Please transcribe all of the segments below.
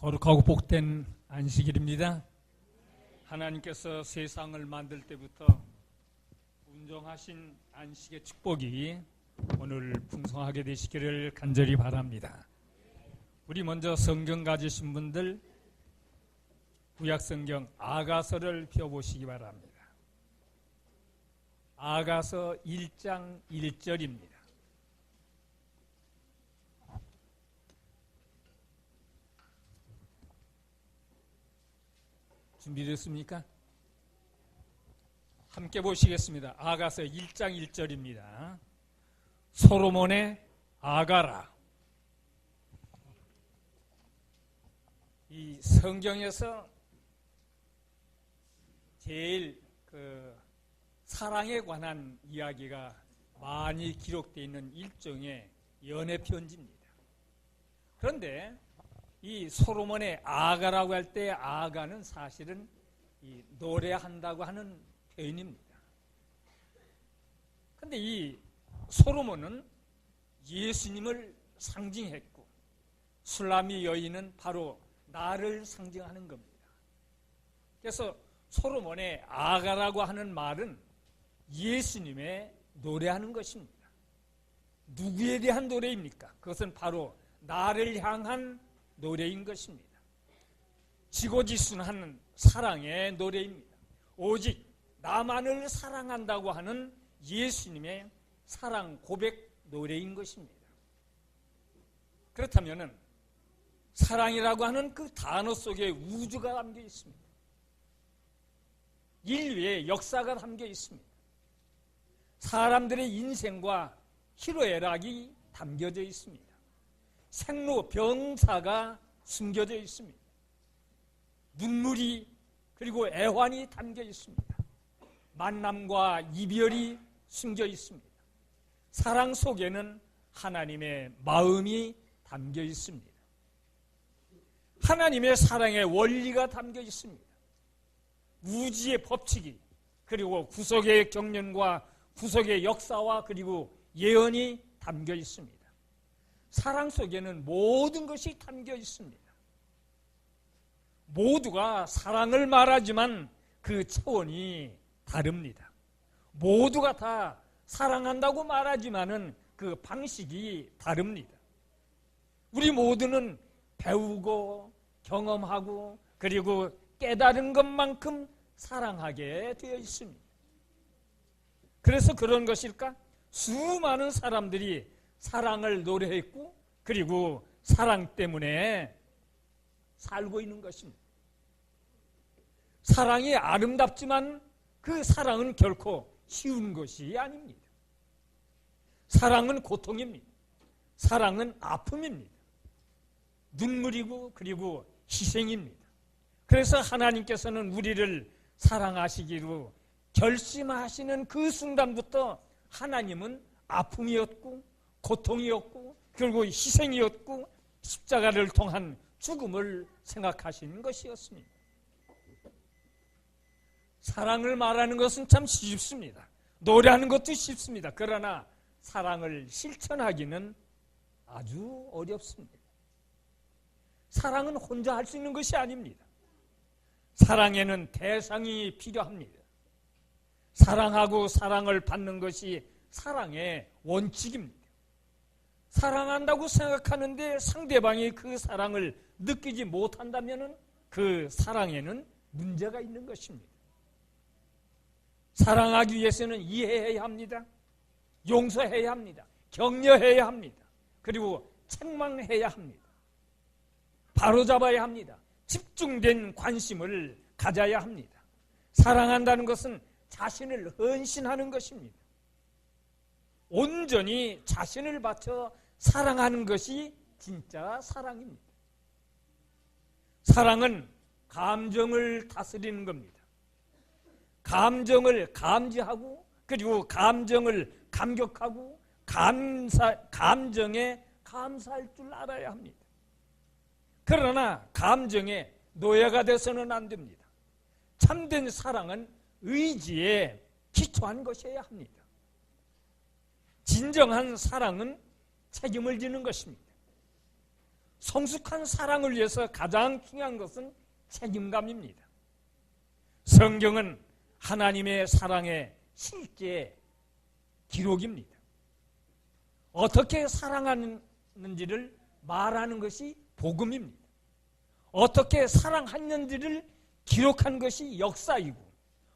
거룩하고 복된 안식일입니다. 하나님께서 세상을 만들 때부터 운정하신 안식의 축복이 오늘 풍성하게 되시기를 간절히 바랍니다. 우리 먼저 성경 가지신 분들 구약성경 아가서를 펴보시기 바랍니다. 아가서 1장 1절입니다. 준비됐습니까? 함께 보시겠습니다. 아가서 1장 1절입니다. 솔로몬의 아가라. 이 성경에서 제일 사랑에 관한 이야기가 많이 기록되어 있는 일종의 연애 편지입니다. 그런데 이 솔로몬의 아가라고 할 때 아가는 사실은 이 노래한다고 하는 표현입니다. 그런데 이 솔로몬은 예수님을 상징했고 술라미 여인은 바로 나를 상징하는 겁니다. 그래서 솔로몬의 아가라고 하는 말은 예수님의 노래하는 것입니다. 누구에 대한 노래입니까? 그것은 바로 나를 향한 노래인 것입니다. 지고지순한 사랑의 노래입니다. 오직 나만을 사랑한다고 하는 예수님의 사랑 고백 노래인 것입니다. 그렇다면 사랑이라고 하는 그 단어 속에 우주가 담겨 있습니다. 인류의 역사가 담겨 있습니다. 사람들의 인생과 희로애락이 담겨져 있습니다. 생로병사가 숨겨져 있습니다. 눈물이 그리고 애환이 담겨 있습니다. 만남과 이별이 숨겨 있습니다. 사랑 속에는 하나님의 마음이 담겨 있습니다. 하나님의 사랑의 원리가 담겨 있습니다. 우주의 법칙이 그리고 구속의 경륜과 구속의 역사와 그리고 예언이 담겨 있습니다. 사랑 속에는 모든 것이 담겨 있습니다. 모두가 사랑을 말하지만 그 차원이 다릅니다. 모두가 다 사랑한다고 말하지만은 그 방식이 다릅니다. 우리 모두는 배우고 경험하고 그리고 깨달은 것만큼 사랑하게 되어 있습니다. 그래서 그런 것일까? 수많은 사람들이 사랑을 노래했고 그리고 사랑 때문에 살고 있는 것입니다. 사랑이 아름답지만 그 사랑은 결코 쉬운 것이 아닙니다. 사랑은 고통입니다. 사랑은 아픔입니다. 눈물이고 그리고 희생입니다. 그래서 하나님께서는 우리를 사랑하시기로 결심하시는 그 순간부터 하나님은 아픔이었고 고통이었고 결국 희생이었고 십자가를 통한 죽음을 생각하시는 것이었습니다. 사랑을 말하는 것은 참 쉽습니다. 노래하는 것도 쉽습니다. 그러나 사랑을 실천하기는 아주 어렵습니다. 사랑은 혼자 할 수 있는 것이 아닙니다. 사랑에는 대상이 필요합니다. 사랑하고 사랑을 받는 것이 사랑의 원칙입니다. 사랑한다고 생각하는데 상대방이 그 사랑을 느끼지 못한다면 그 사랑에는 문제가 있는 것입니다. 사랑하기 위해서는 이해해야 합니다. 용서해야 합니다. 격려해야 합니다. 그리고 책망해야 합니다. 바로잡아야 합니다. 집중된 관심을 가져야 합니다. 사랑한다는 것은 자신을 헌신하는 것입니다. 온전히 자신을 바쳐 사랑하는 것이 진짜 사랑입니다. 사랑은 감정을 다스리는 겁니다. 감정을 감지하고 그리고 감정을 감격하고 감정에 감사할 줄 알아야 합니다. 그러나 감정에 노예가 돼서는 안 됩니다. 참된 사랑은 의지에 기초한 것이어야 합니다. 진정한 사랑은 책임을 지는 것입니다. 성숙한 사랑을 위해서 가장 중요한 것은 책임감입니다. 성경은 하나님의 사랑의 실제 기록입니다. 어떻게 사랑하는지를 말하는 것이 복음입니다. 어떻게 사랑했는지를 기록한 것이 역사이고,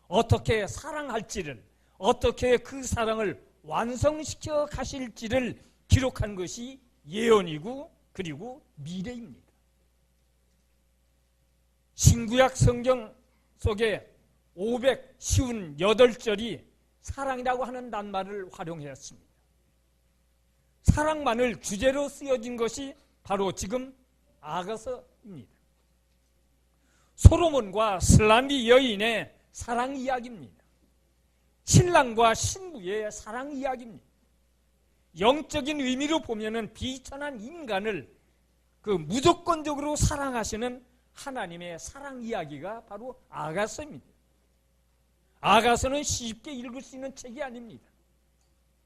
어떻게 사랑할지를, 어떻게 그 사랑을 완성시켜 가실지를 기록한 것이 예언이고, 그리고 미래입니다. 신구약 성경 속에 558절이 사랑이라고 하는 낱말을 활용했습니다. 사랑만을 주제로 쓰여진 것이 바로 지금 아가서입니다. 솔로몬과 슬라미 여인의 사랑 이야기입니다. 신랑과 신부의 사랑 이야기입니다. 영적인 의미로 보면은 비천한 인간을 무조건적으로 사랑하시는 하나님의 사랑 이야기가 바로 아가서입니다. 아가서는 쉽게 읽을 수 있는 책이 아닙니다.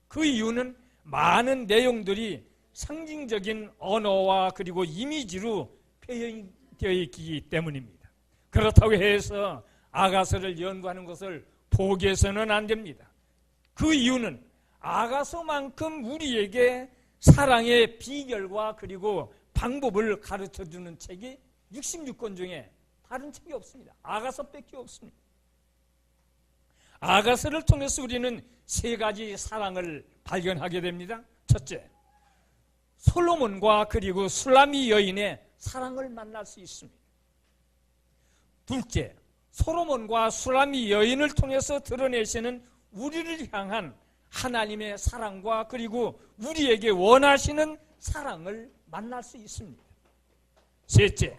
그 이유는 많은 내용들이 상징적인 언어와 그리고 이미지로 표현되어 있기 때문입니다. 그렇다고 해서 아가서를 연구하는 것을 포기해서는 안 됩니다. 그 이유는 아가서만큼 우리에게 사랑의 비결과 그리고 방법을 가르쳐주는 책이 66권 중에 다른 책이 없습니다. 아가서밖에 없습니다. 아가서를 통해서 우리는 세 가지 사랑을 발견하게 됩니다. 첫째, 솔로몬과 그리고 술라미 여인의 사랑을 만날 수 있습니다. 둘째, 솔로몬과 술라미 여인을 통해서 드러내시는 우리를 향한 하나님의 사랑과 그리고 우리에게 원하시는 사랑을 만날 수 있습니다. 셋째,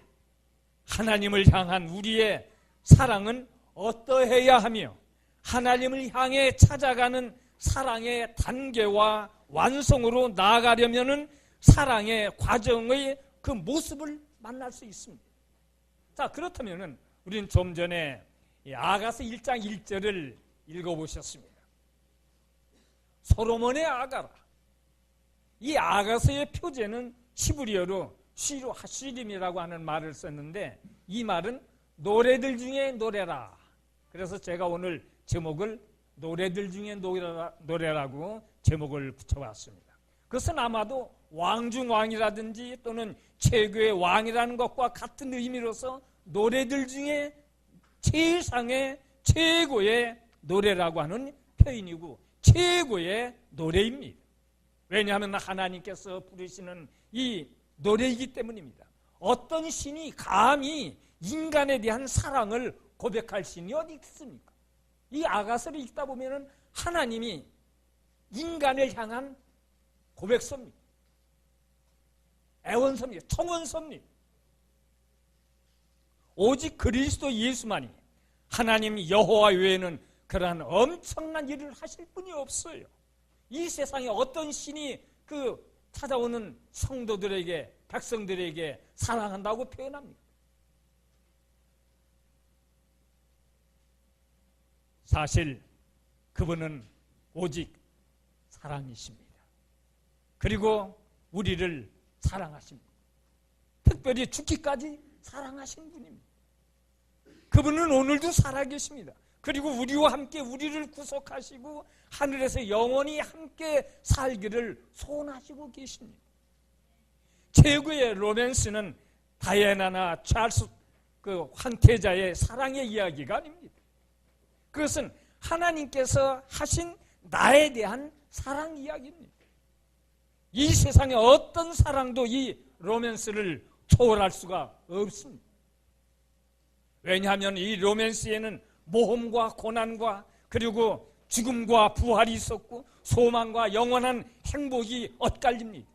하나님을 향한 우리의 사랑은 어떠해야 하며 하나님을 향해 찾아가는 사랑의 단계와 완성으로 나아가려면은 사랑의 과정의 그 모습을 만날 수 있습니다. 자, 그렇다면은 우리는 좀 전에 아가서 1장 1절을 읽어보셨습니다. 솔로몬의 아가라. 이 아가서의 표제는 히브리어로 시루 하시림이라고 하는 말을 썼는데, 이 말은 노래들 중에 노래라. 그래서 제가 오늘 제목을 노래들 중에 노래라고 제목을 붙여봤습니다. 그것은 아마도 왕 중 왕이라든지 또는 최고의 왕이라는 것과 같은 의미로서 노래들 중에 최상의 최고의 노래라고 하는 표현이고 최고의 노래입니다. 왜냐하면 하나님께서 부르시는 이 노래이기 때문입니다. 어떤 신이 감히 인간에 대한 사랑을 고백할 신이 어디 있습니까? 이 아가서를 읽다 보면 하나님이 인간을 향한 고백서입니다. 애원서입니다. 청원서입니다. 오직 그리스도 예수만이 하나님 여호와 외에는 그러한 엄청난 일을 하실 분이 없어요. 이 세상에 어떤 신이 찾아오는 성도들에게, 백성들에게 사랑한다고 표현합니까? 사실 그분은 오직 사랑이십니다. 그리고 우리를 사랑하십니다. 특별히 죽기까지 사랑하신 분입니다. 그분은 오늘도 살아계십니다. 그리고 우리와 함께 우리를 구속하시고 하늘에서 영원히 함께 살기를 소원하시고 계십니다. 최고의 로맨스는 다이애나나 찰스 황태자의 사랑의 이야기가 아닙니다. 그것은 하나님께서 하신 나에 대한 사랑 이야기입니다. 이 세상의 어떤 사랑도 이 로맨스를 초월할 수가 없습니다. 왜냐하면 이 로맨스에는 모험과 고난과 그리고 죽음과 부활이 있었고 소망과 영원한 행복이 엇갈립니다.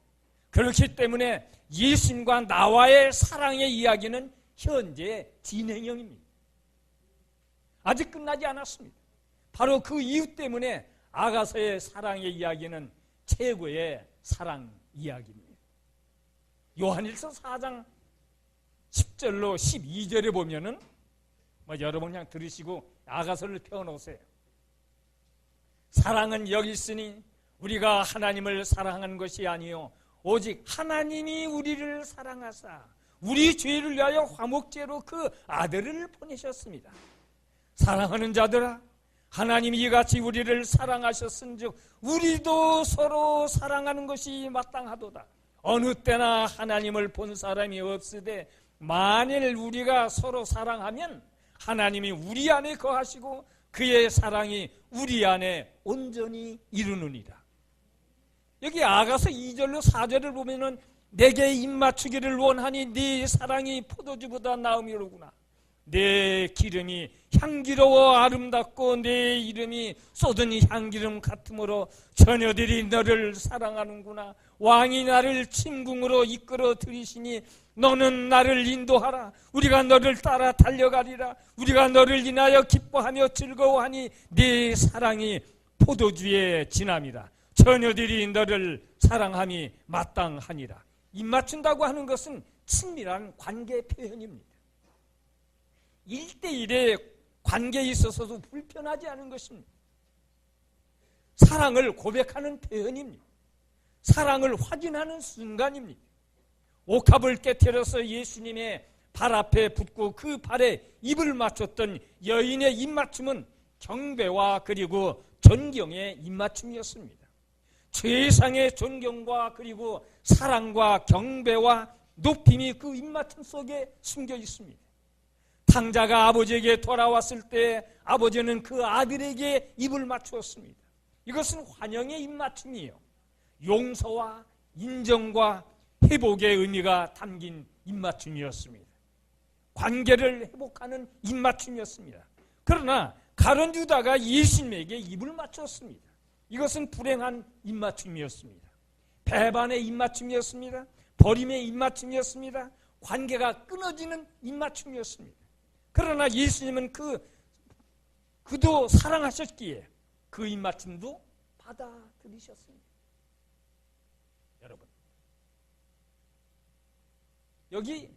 그렇기 때문에 예수님과 나와의 사랑의 이야기는 현재 진행형입니다. 아직 끝나지 않았습니다. 바로 그 이유 때문에 아가서의 사랑의 이야기는 최고의 사랑 이야기입니다. 요한일서 4장 10절로 12절에 보면은 여러분 그냥 들으시고 아가서를 펴놓으세요. 사랑은 여기 있으니 우리가 하나님을 사랑하는 것이 아니요 오직 하나님이 우리를 사랑하사 우리 죄를 위하여 화목제로 그 아들을 보내셨습니다. 사랑하는 자들아, 하나님이 이같이 우리를 사랑하셨은즉 우리도 서로 사랑하는 것이 마땅하도다. 어느 때나 하나님을 본 사람이 없으되 만일 우리가 서로 사랑하면 하나님이 우리 안에 거하시고 그의 사랑이 우리 안에 온전히 이루느니라. 여기 아가서 2절로 4절을 보면은 내게 입맞추기를 원하니 네 사랑이 포도주보다 나음이로구나. 내 기름이 향기로워 아름답고 내 이름이 쏟은 향기름 같으므로 처녀들이 너를 사랑하는구나. 왕이 나를 침궁으로 이끌어 들이시니 너는 나를 인도하라. 우리가 너를 따라 달려가리라. 우리가 너를 인하여 기뻐하며 즐거워하니 네 사랑이 포도주의 진함이라. 처녀들이 너를 사랑함이 마땅하니라. 입맞춘다고 하는 것은 친밀한 관계 표현입니다. 1대1의 관계에 있어서도 불편하지 않은 것입니다. 사랑을 고백하는 표현입니다. 사랑을 확인하는 순간입니다. 옥합을 깨트려서 예수님의 발 앞에 붙고 그 발에 입을 맞췄던 여인의 입맞춤은 경배와 그리고 존경의 입맞춤이었습니다. 최상의 존경과 그리고 사랑과 경배와 높임이 그 입맞춤 속에 숨겨 있습니다. 탕자가 아버지에게 돌아왔을 때 아버지는 그 아들에게 입을 맞추었습니다. 이것은 환영의 입맞춤이에요. 용서와 인정과 회복의 의미가 담긴 입맞춤이었습니다. 관계를 회복하는 입맞춤이었습니다. 그러나 가룟 유다가 예수님에게 입을 맞췄습니다. 이것은 불행한 입맞춤이었습니다. 배반의 입맞춤이었습니다. 버림의 입맞춤이었습니다. 관계가 끊어지는 입맞춤이었습니다. 그러나 예수님은 그도 사랑하셨기에 그 입맞춤도 받아들이셨습니다. 여러분, 여기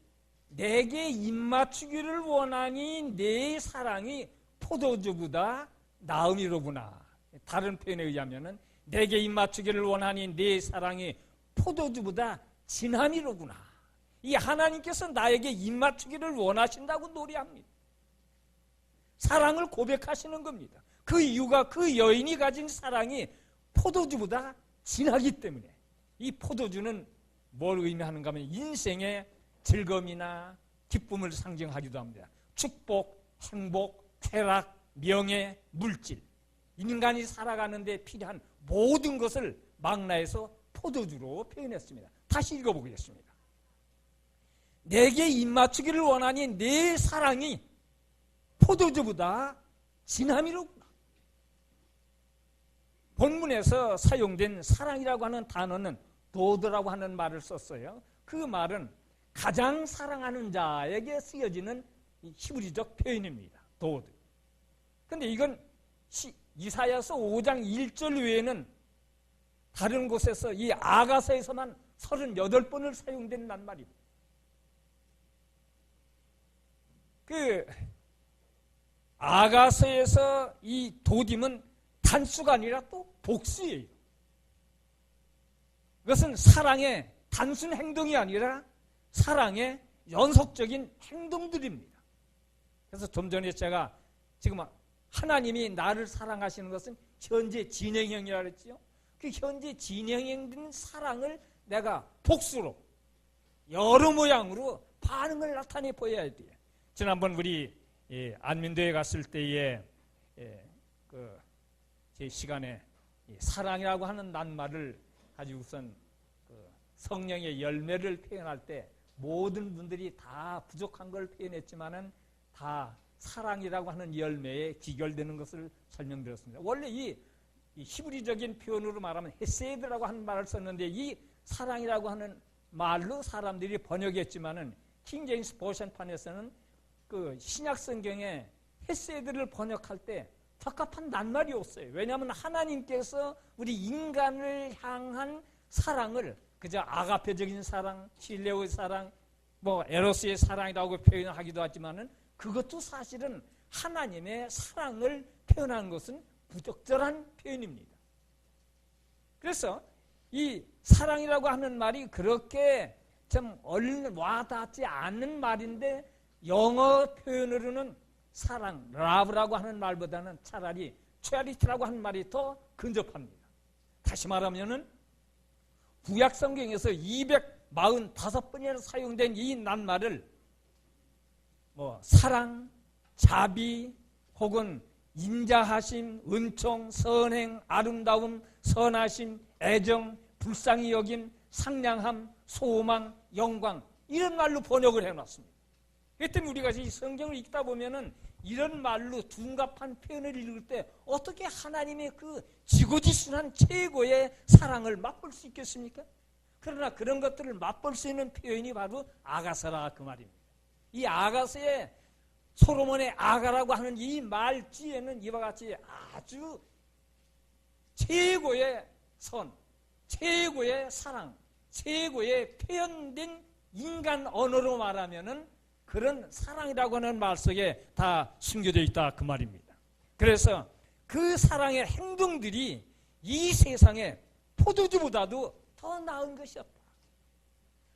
내게 입맞추기를 원하니 내 사랑이 포도주보다 나음이로구나. 다른 표현에 의하면은 내게 입맞추기를 원하니 내 사랑이 포도주보다 진함이로구나. 이 하나님께서 나에게 입맞추기를 원하신다고 노래합니다. 사랑을 고백하시는 겁니다. 그 이유가 그 여인이 가진 사랑이 포도주보다 진하기 때문에. 이 포도주는 뭘 의미하는가 하면 인생의 즐거움이나 기쁨을 상징하기도 합니다. 축복, 행복, 쾌락, 명예, 물질, 인간이 살아가는데 필요한 모든 것을 망라해서 포도주로 표현했습니다. 다시 읽어보겠습니다. 내게 입맞추기를 원하니 내 사랑이 포도주보다 진함이로구나. 본문에서 사용된 사랑이라고 하는 단어는 도드라고 하는 말을 썼어요. 그 말은 가장 사랑하는 자에게 쓰여지는 히브리적 표현입니다. 도드. 그런데 이건 이사야서 5장 1절 외에는 다른 곳에서 이 아가서에서만 38번을 사용된 낱말입니다. 그 아가서에서 이 도딤은 단수가 아니라 또 복수예요. 이것은 사랑의 단순 행동이 아니라 사랑의 연속적인 행동들입니다. 그래서 좀 전에 제가 지금 하나님이 나를 사랑하시는 것은 현재 진행형이라고 그랬죠. 그 현재 진행형된 사랑을 내가 복수로 여러 모양으로 반응을 나타내 보여야 돼요. 지난번 우리 안민도에 갔을 때에 제 시간에 사랑이라고 하는 낱말을 가지고선 성령의 열매를 표현할 때 모든 분들이 다 부족한 걸 표현했지만은 다 사랑이라고 하는 열매에 귀결되는 것을 설명드렸습니다. 원래 이 히브리적인 표현으로 말하면 헤세드라고 하는 말을 썼는데 이 사랑이라고 하는 말로 사람들이 번역했지만은 킹 제임스 버전판에서는 그 신약 성경에 헤세드를 번역할 때 적합한 낱말이 없어요. 왜냐하면 하나님께서 우리 인간을 향한 사랑을 그저 아가페적인 사랑, 필레오의 사랑, 에로스의 사랑이라고 표현하기도 하지만은 그것도 사실은 하나님의 사랑을 표현하는 것은 부적절한 표현입니다. 그래서 이 사랑이라고 하는 말이 그렇게 좀 와닿지 않는 말인데 영어 표현으로는 사랑, love라고 하는 말보다는 차라리 charity라고 하는 말이 더 근접합니다. 다시 말하면은 구약 성경에서 245번이나 사용된 이 낱말을 사랑, 자비, 혹은 인자하심, 은총, 선행, 아름다움, 선하심, 애정, 불쌍히 여김, 상냥함, 소망, 영광 이런 말로 번역을 해놨습니다. 그렇기 때문에 우리가 이 성경을 읽다 보면은 이런 말로 둔갑한 표현을 읽을 때 어떻게 하나님의 그 지고지순한 최고의 사랑을 맛볼 수 있겠습니까? 그러나 그런 것들을 맛볼 수 있는 표현이 바로 아가서라 그 말입니다. 이 아가서의 솔로몬의 아가라고 하는 이 말지에는 이와 같이 아주 최고의 선, 최고의 사랑, 최고의 표현된 인간 언어로 말하면은 그런 사랑이라고 하는 말 속에 다 숨겨져 있다 그 말입니다. 그래서 그 사랑의 행동들이 이 세상에 포도주보다도 더 나은 것이었다.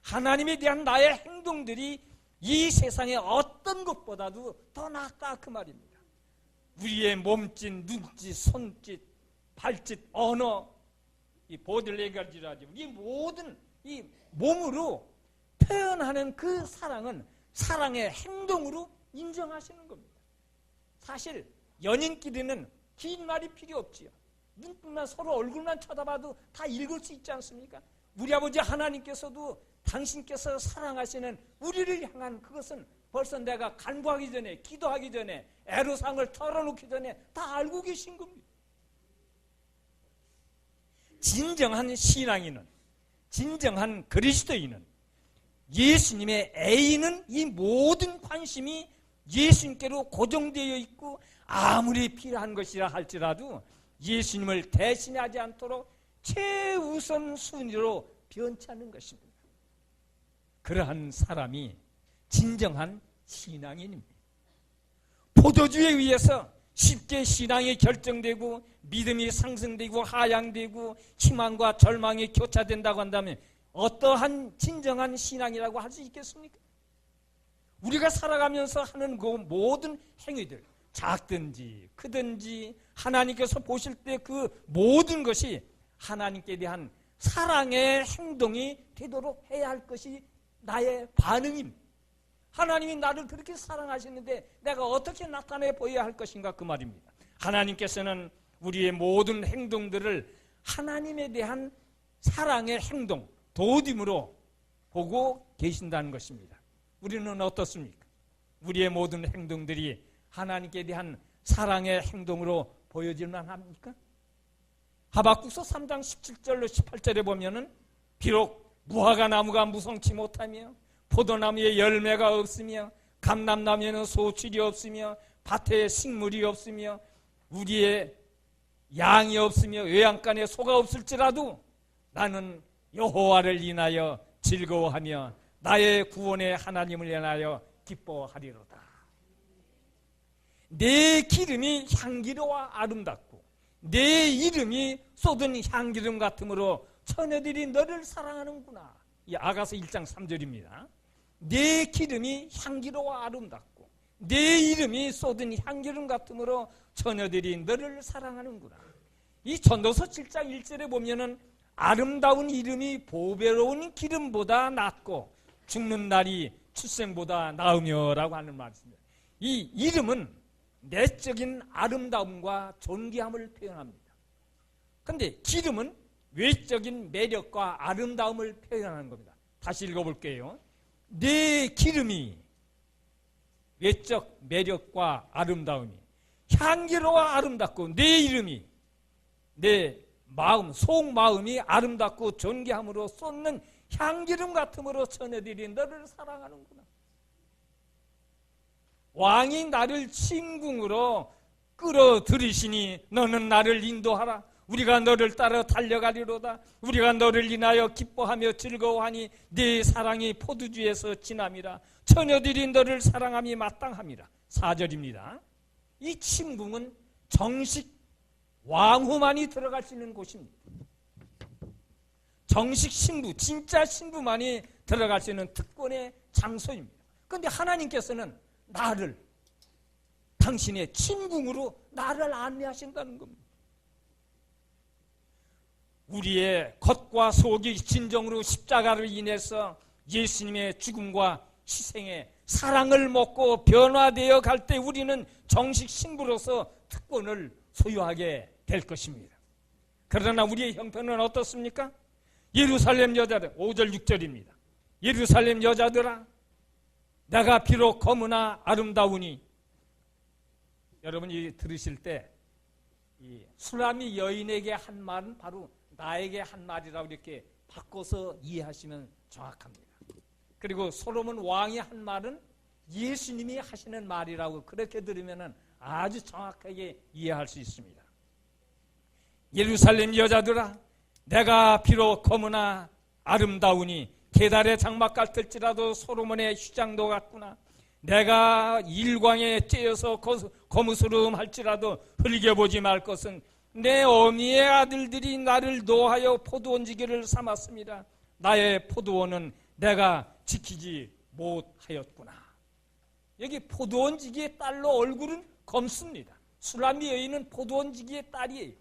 하나님에 대한 나의 행동들이 이 세상의 어떤 것보다도 더 낫다 그 말입니다. 우리의 몸짓, 눈짓, 손짓, 발짓, 언어, 이 보디랭귀지라지 이 모든 이 몸으로 표현하는 그 사랑은 사랑의 행동으로 인정하시는 겁니다. 사실 연인끼리는 긴 말이 필요 없지요. 눈빛만 서로 얼굴만 쳐다봐도 다 읽을 수 있지 않습니까? 우리 아버지 하나님께서도 당신께서 사랑하시는 우리를 향한 그것은 벌써 내가 간구하기 전에, 기도하기 전에, 애로사항을 털어놓기 전에 다 알고 계신 겁니다. 진정한 신앙인은, 진정한 그리스도인은, 예수님의 애인은 이 모든 관심이 예수님께로 고정되어 있고 아무리 필요한 것이라 할지라도 예수님을 대신하지 않도록 최우선 순위로 변치 않는 것입니다. 그러한 사람이 진정한 신앙인입니다. 포도주에 의해서 쉽게 신앙이 결정되고 믿음이 상승되고 하향되고 희망과 절망이 교차된다고 한다면 어떠한 진정한 신앙이라고 할 수 있겠습니까? 우리가 살아가면서 하는 그 모든 행위들, 작든지 크든지 하나님께서 보실 때 그 모든 것이 하나님께 대한 사랑의 행동이 되도록 해야 할 것이 나의 반응입니다. 하나님이 나를 그렇게 사랑하시는데 내가 어떻게 나타내 보여야 할 것인가 그 말입니다. 하나님께서는 우리의 모든 행동들을 하나님에 대한 사랑의 행동, 도움으로 보고 계신다는 것입니다. 우리는 어떻습니까? 우리의 모든 행동들이 하나님께 대한 사랑의 행동으로 보여질만 합니까? 하박국서 3장 17절로 18절에 보면은 비록 무화과 나무가 무성치 못하며 포도나무에 열매가 없으며 감람나무에는 소출이 없으며 밭에 식물이 없으며 우리의 양이 없으며 외양간에 소가 없을지라도 나는 여호와를 인하여 즐거워하며 나의 구원의 하나님을 인하여 기뻐하리로다. 내 기름이 향기로워 아름답고 내 이름이 쏟은 향기름 같으므로 처녀들이 너를 사랑하는구나. 이 아가서 1장 3절입니다. 내 기름이 향기로워 아름답고 내 이름이 쏟은 향기름 같으므로 처녀들이 너를 사랑하는구나. 이 전도서 7장 1절에 보면은 아름다운 이름이 보배로운 기름보다 낫고 죽는 날이 출생보다 나으며라고 하는 말씀입니다. 이 이름은 내적인 아름다움과 존귀함을 표현합니다. 그런데 기름은 외적인 매력과 아름다움을 표현하는 겁니다. 다시 읽어볼게요. 내 기름이 외적 매력과 아름다움이 향기로워 아름답고 내 이름이 내 마음, 속마음이 아름답고 존귀함으로 쏟는 향기름 같음으로 처녀들이 너를 사랑하는구나. 왕이 나를 침궁으로 끌어들이시니 너는 나를 인도하라. 우리가 너를 따라 달려가리로다. 우리가 너를 인하여 기뻐하며 즐거워하니 네 사랑이 포도주에서 지남이라. 처녀들이 너를 사랑함이 마땅함이라. 4절입니다. 이 침궁은 정식 왕후만이 들어갈 수 있는 곳입니다. 정식 신부, 진짜 신부만이 들어갈 수 있는 특권의 장소입니다. 그런데 하나님께서는 나를 당신의 친궁으로 나를 안내하신다는 겁니다. 우리의 겉과 속이 진정으로 십자가로 인해서 예수님의 죽음과 희생의 사랑을 먹고 변화되어 갈 때 우리는 정식 신부로서 특권을 소유하게 될 것입니다. 그러나 우리의 형편은 어떻습니까? 예루살렘 여자들, 5절 6절입니다. 예루살렘 여자들아, 내가 비록 검으나 아름다우니. 여러분이 들으실 때 이 수라미 여인에게 한 말은 바로 나에게 한 말이라고 이렇게 바꿔서 이해하시면 정확합니다. 그리고 솔로몬 왕이 한 말은 예수님이 하시는 말이라고 그렇게 들으면 아주 정확하게 이해할 수 있습니다. 예루살렘 여자들아, 내가 비록 검으나 아름다우니 계달의 장막 같을지라도 솔로몬의 휘장도 같구나. 내가 일광에 쬐어서 거무스름할지라도 흘겨보지 말 것은 내 어미의 아들들이 나를 노하여 포도원지기를 삼았습니다. 나의 포도원은 내가 지키지 못하였구나. 여기 포도원지기의 딸로 얼굴은 검습니다. 수라미 여인은 포도원지기의 딸이에요.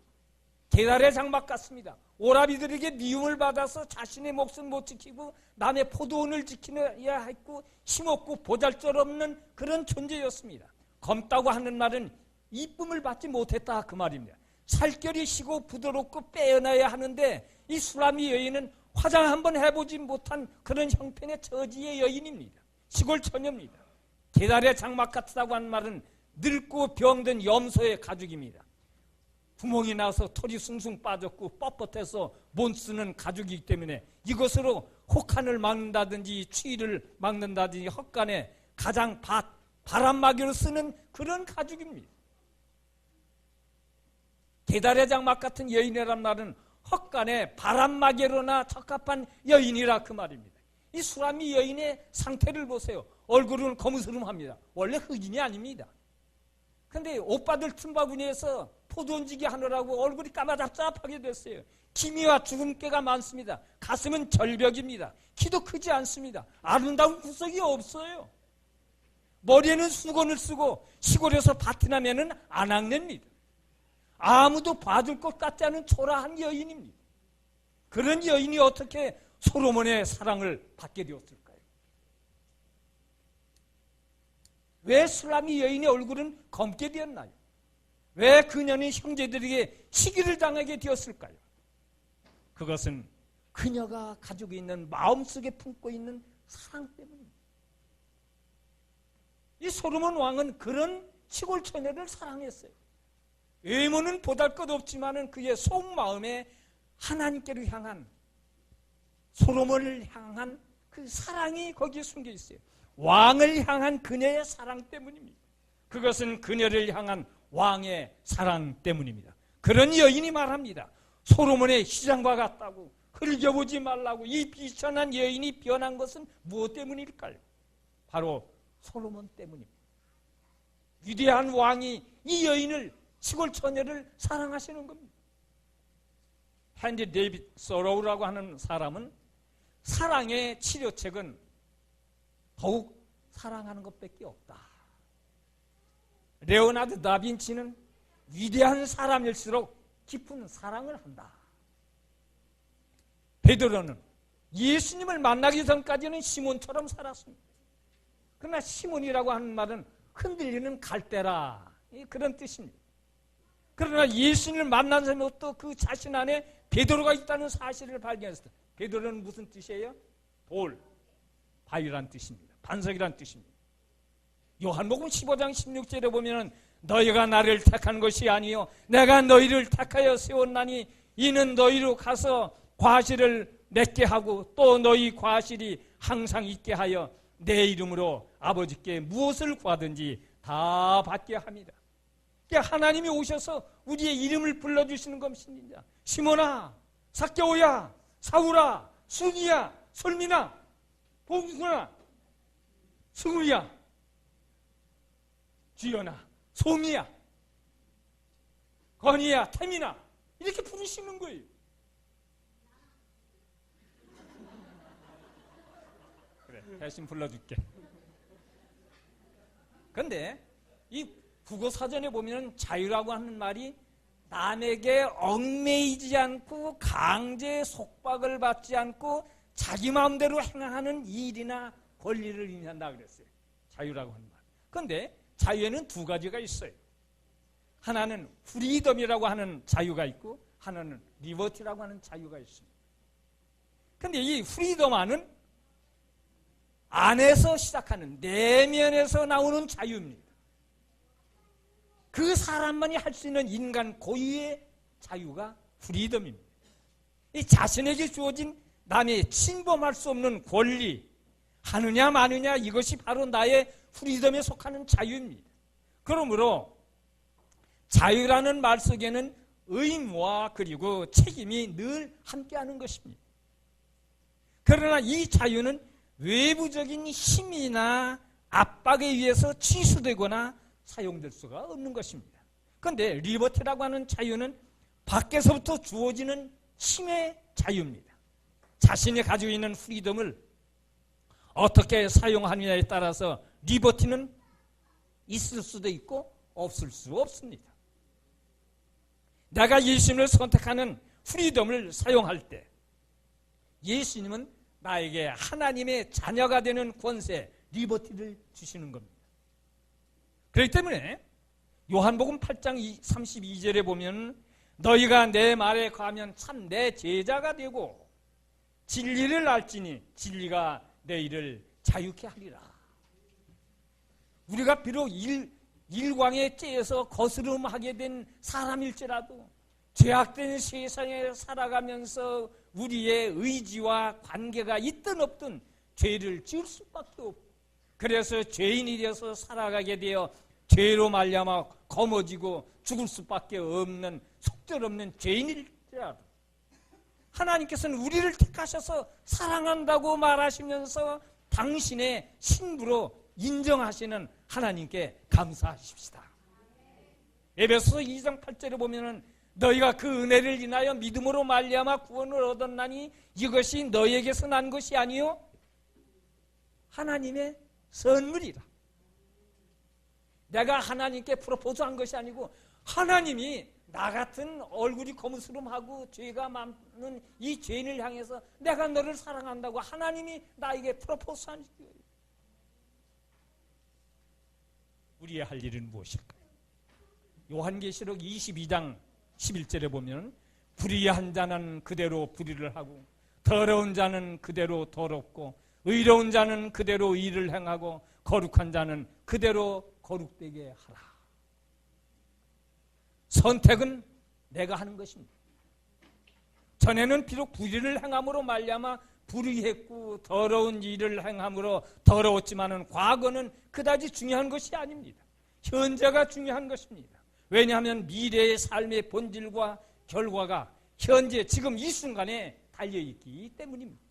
계달의 장막 같습니다. 오라비들에게 미움을 받아서 자신의 목숨 못 지키고 남의 포도원을 지키려야 했고 힘없고 보잘것없는 그런 존재였습니다. 검다고 하는 말은 이쁨을 받지 못했다 그 말입니다. 살결이 시고 부드럽고 빼어나야 하는데 이 수라미 여인은 화장 한번 해보지 못한 그런 형편의 저지의 여인입니다. 시골 처녀입니다. 계달의 장막 같다고 하는 말은 늙고 병든 염소의 가죽입니다. 구멍이 나서 털이 숭숭 빠졌고 뻣뻣해서 못 쓰는 가죽이기 때문에 이것으로 혹한을 막는다든지 추위를 막는다든지 헛간에 가장 바람막이로 쓰는 그런 가죽입니다. 계달의 장막 같은 여인이란 말은 헛간에 바람막이로나 적합한 여인이라 그 말입니다. 이 수라미 여인의 상태를 보세요. 얼굴은 거무스름합니다. 원래 흑인이 아닙니다. 근데 오빠들 틈바구니에서 포도원지기 하느라고 얼굴이 까마잡잡하게 됐어요. 기미와 주름깨가 많습니다. 가슴은 절벽입니다. 키도 크지 않습니다. 아름다운 구석이 없어요. 머리에는 수건을 쓰고 시골에서 파티나면은 안악냅니다. 아무도 봐줄 것 같지 않은 초라한 여인입니다. 그런 여인이 어떻게 솔로몬의 사랑을 받게 되었을까요? 왜 수라미 여인의 얼굴은 검게 되었나요? 왜 그녀는 형제들에게 시기를 당하게 되었을까요? 그것은 그녀가 가지고 있는 마음속에 품고 있는 사랑 때문입니다. 이 솔로몬 왕은 그런 시골 처녀를 사랑했어요. 외모는 보잘것없지만은 그의 속마음에 하나님께로 향한 솔로몬을 향한 그 사랑이 거기에 숨겨 있어요. 왕을 향한 그녀의 사랑 때문입니다. 그것은 그녀를 향한 왕의 사랑 때문입니다. 그런 여인이 말합니다. 솔로몬의 휘장과 같다고 흘겨보지 말라고. 이 비천한 여인이 변한 것은 무엇 때문일까요? 바로 솔로몬 때문입니다. 위대한 왕이 이 여인을 시골 처녀를 사랑하시는 겁니다. 헨리 데이빗 소로우라고 하는 사람은 사랑의 치료책은 더욱 사랑하는 것밖에 없다. 레오나르도 다빈치는 위대한 사람일수록 깊은 사랑을 한다. 베드로는 예수님을 만나기 전까지는 시몬처럼 살았습니다. 그러나 시몬이라고 하는 말은 흔들리는 갈대라, 그런 뜻입니다. 그러나 예수님을 만난 사람부터 그 자신 안에 베드로가 있다는 사실을 발견했어요. 베드로는 무슨 뜻이에요? 돌, 바위란 뜻입니다. 반석이란 뜻입니다. 요한복음 15장 16절에 보면 너희가 나를 택한 것이 아니요 내가 너희를 택하여 세웠나니 이는 너희로 가서 과실을 맺게 하고 또 너희 과실이 항상 있게 하여 내 이름으로 아버지께 무엇을 구하든지 다 받게 합니다. 그러니까 하나님이 오셔서 우리의 이름을 불러주시는 것입니다. 시몬아, 삭개오야, 사울아, 순이야, 솔민아, 봉순아, 승우야, 주연아, 송이야, 건이야, 태민아, 이렇게 부르시는 거예요. 그래, 대신 불러줄게. 근데 이 국어사전에 보면 자유라고 하는 말이 남에게 얽매이지 않고 강제 속박을 받지 않고 자기 마음대로 행하는 일이나 권리를 의미한다 그랬어요. 자유라고 하는 말. 그런데 자유에는 두 가지가 있어요. 하나는 프리덤이라고 하는 자유가 있고 하나는 리버티라고 하는 자유가 있습니다. 그런데 이 프리덤은 안에서 시작하는 내면에서 나오는 자유입니다. 그 사람만이 할 수 있는 인간 고유의 자유가 프리덤입니다. 이 자신에게 주어진 남이 침범할 수 없는 권리, 하느냐 마느냐 이것이 바로 나의 프리덤에 속하는 자유입니다. 그러므로 자유라는 말 속에는 의무와 그리고 책임이 늘 함께하는 것입니다. 그러나 이 자유는 외부적인 힘이나 압박에 의해서 취소되거나 사용될 수가 없는 것입니다. 그런데 리버티라고 하는 자유는 밖에서부터 주어지는 힘의 자유입니다. 자신이 가지고 있는 프리덤을 어떻게 사용하느냐에 따라서 리버티는 있을 수도 있고 없을 수 없습니다. 내가 예수님을 선택하는 프리덤을 사용할 때 예수님은 나에게 하나님의 자녀가 되는 권세, 리버티를 주시는 겁니다. 그렇기 때문에 요한복음 8장 32절에 보면 너희가 내 말에 거하면 참 내 제자가 되고 진리를 알지니 진리가 너희를 자유케 하리라. 우리가 비록 일광의 째에서 거스름하게 된 사람일지라도 죄악된 세상에 살아가면서 우리의 의지와 관계가 있든 없든 죄를 지을 수밖에 없고 그래서 죄인이 되어서 살아가게 되어 죄로 말미암아 거머쥐고 죽을 수밖에 없는 속절없는 죄인일지라도 하나님께서는 우리를 택하셔서 사랑한다고 말하시면서 당신의 신부로 인정하시는 하나님께 감사하십시다. 에베소서 2장 8절에 보면은 너희가 그 은혜를 인하여 믿음으로 말미암아 구원을 얻었나니 이것이 너희에게서 난 것이 아니요 하나님의 선물이라. 내가 하나님께 프로포즈한 것이 아니고 하나님이 나 같은 얼굴이 거무스름하고 죄가 많은 이 죄인을 향해서 내가 너를 사랑한다고 하나님이 나에게 프로포즈한 거예요. 우리의 할 일은 무엇일까요? 요한계시록 22장 11절에 보면 불의한 자는 그대로 불의를 하고 더러운 자는 그대로 더럽고 의로운 자는 그대로 의를 행하고 거룩한 자는 그대로 거룩되게 하라. 선택은 내가 하는 것입니다. 전에는 비록 불의를 행함으로 말미암아 불의했고 더러운 일을 행함으로 더러웠지만은 과거는 그다지 중요한 것이 아닙니다. 현재가 중요한 것입니다. 왜냐하면 미래의 삶의 본질과 결과가 현재 지금 이 순간에 달려있기 때문입니다.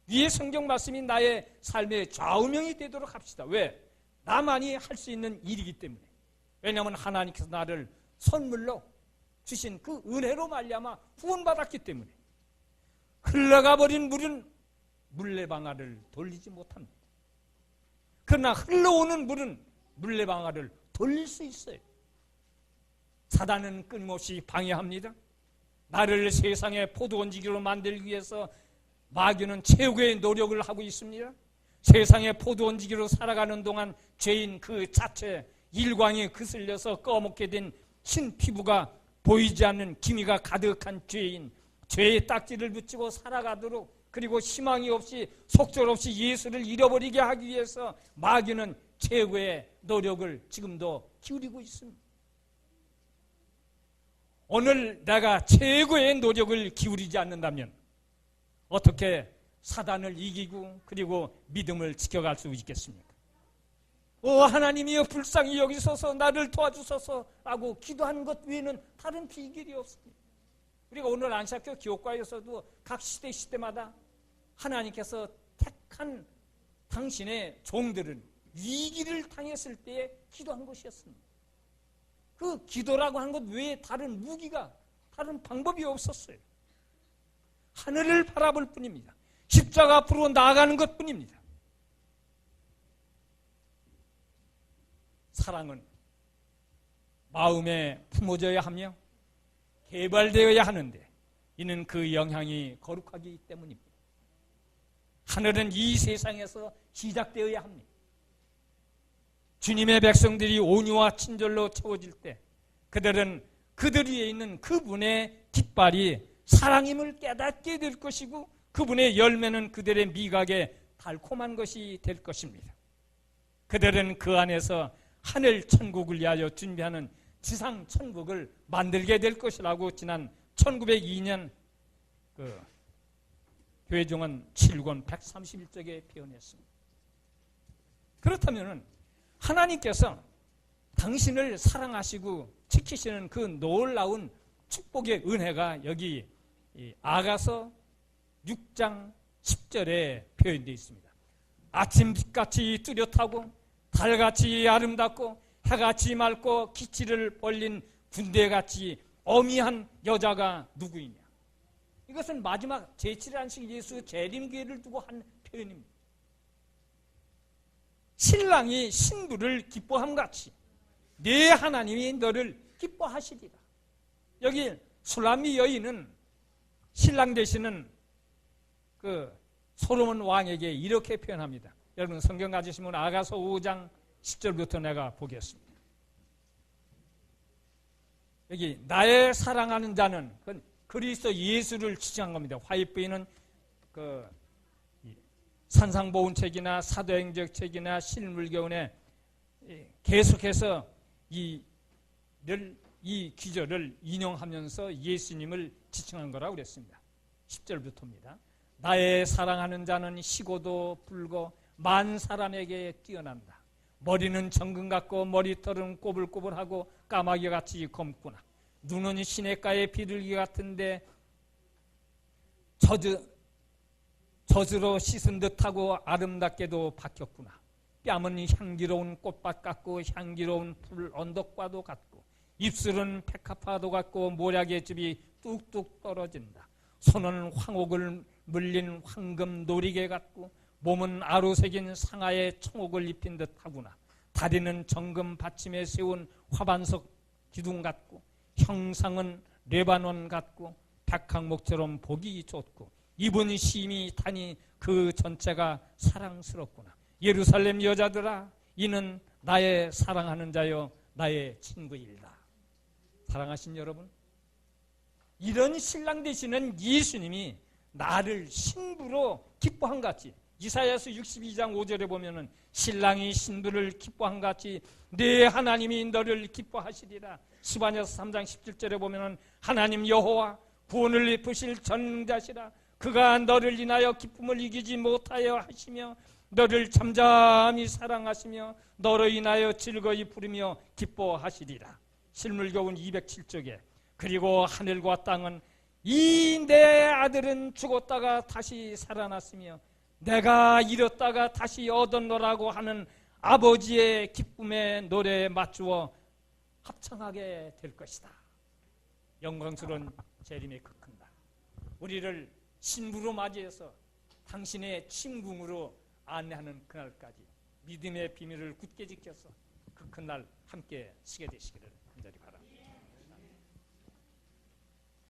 위의 성경 말씀이 나의 삶의 좌우명이 되도록 합시다. 왜? 나만이 할 수 있는 일이기 때문에. 왜냐하면 하나님께서 나를 선물로 주신 그 은혜로 말미암아 구원받았기 때문에. 흘러가 버린 물은 물레방아를 돌리지 못합니다. 그러나 흘러오는 물은 물레방아를 돌릴 수 있어요. 사단은 끊임없이 방해합니다. 나를 세상의 포도원지기로 만들기 위해서 마귀는 최고의 노력을 하고 있습니다. 세상의 포도원지기로 살아가는 동안 죄인 그 자체 일광에 그슬려서 꺼먹게 된 흰 피부가 보이지 않는 기미가 가득한 죄인, 죄의 딱지를 붙이고 살아가도록 그리고 희망이 없이 속절없이 예수를 잃어버리게 하기 위해서 마귀는 최고의 노력을 지금도 기울이고 있습니다. 오늘 내가 최고의 노력을 기울이지 않는다면 어떻게 사단을 이기고 그리고 믿음을 지켜갈 수 있겠습니까? 하나님이여 불쌍히 여기소서 나를 도와주소서라고 기도하는 것 외에는 다른 비결이 없습니다. 우리가 오늘 안식교 기옥과에서도 각 시대마다 하나님께서 택한 당신의 종들은 위기를 당했을 때에 기도한 것이었습니다. 그 기도라고 한 것 외에 다른 무기가, 다른 방법이 없었어요. 하늘을 바라볼 뿐입니다. 십자가 앞으로 나아가는 것뿐입니다. 사랑은 마음에 품어져야 하며 개발되어야 하는데 이는 그 영향이 거룩하기 때문입니다. 하늘은 이 세상에서 시작되어야 합니다. 주님의 백성들이 온유와 친절로 채워질 때 그들은 그들 위에 있는 그분의 깃발이 사랑임을 깨닫게 될 것이고 그분의 열매는 그들의 미각에 달콤한 것이 될 것입니다. 그들은 그 안에서 하늘 천국을 위하여 준비하는 지상 천국을 만들게 될 것이라고 지난 1902년 교회종은 7권 131쪽에 표현했습니다. 그렇다면 하나님께서 당신을 사랑하시고 지키시는 그 놀라운 축복의 은혜가 여기 아가서 6장 10절에 표현되어 있습니다. 아침빛같이 뚜렷하고 달같이 아름답고 해같이 맑고 기치를 벌린 군대같이 어미한 여자가 누구이냐. 이것은 마지막 제7안식 예수 재림기회를 두고 한 표현입니다. 신랑이 신부를 기뻐함같이 네 하나님이 너를 기뻐하시리라. 여기 술람미 여인은 신랑 되시는 그 솔로몬 왕에게 이렇게 표현합니다. 여러분 성경 가지시면 아가서 5장 10절부터 내가 보겠습니다. 여기 나의 사랑하는 자는 그리스도 예수를 지칭한 겁니다. 화이트보이는 그 산상보훈책이나 사도행전책이나 실물교훈에 계속해서 이 기절을 인용하면서 예수님을 지칭한 거라고 그랬습니다. 10절부터입니다. 나의 사랑하는 자는 희고도 불고 만 사람에게 뛰어난다. 머리는 정금 같고 머리털은 꼬불꼬불하고 까마귀같이 검구나. 눈은 시냇가의 비둘기 같은데 젖으로 씻은 듯하고 아름답게도 박혔구나. 뺨은 향기로운 꽃밭 같고 향기로운 풀 언덕과도 같고 입술은 백합화도 같고 모략의 즙이 뚝뚝 떨어진다. 손은 황옥을 물린 황금 놀이개 같고 몸은 아로새긴 상아의 청옥을 입힌 듯하구나. 다리는 정금 받침에 세운 화반석 기둥 같고 형상은 레바논 같고 백항목처럼 보기 좋고 입은 심이 타니 그 전체가 사랑스럽구나. 예루살렘 여자들아 이는 나의 사랑하는 자여 나의 친구이다. 사랑하신 여러분, 이런 신랑 되시는 예수님이 나를 신부로 기뻐한 같이 이사야서 62장 5절에 보면은 신랑이 신부를 기뻐한 같이 네 하나님이 너를 기뻐하시리라. 스바냐서 3장 17절에 보면은 하나님 여호와 구원을 입으실 전능자시라. 그가 너를 인하여 기쁨을 이기지 못하여 하시며 너를 잠잠히 사랑하시며 너로 인하여 즐거이 부르며 기뻐하시리라. 실물교훈 207쪽에 그리고 하늘과 땅은 이 내 아들은 죽었다가 다시 살아났으며 내가 잃었다가 다시 얻었노라고 하는 아버지의 기쁨의 노래에 맞추어 합창하게 될 것이다. 영광스러운 재림의 극한다. 우리를 신부로 맞이해서 당신의 침궁으로 안내하는 그날까지 믿음의 비밀을 굳게 지켜서 그 큰 날 함께 서게 되시기를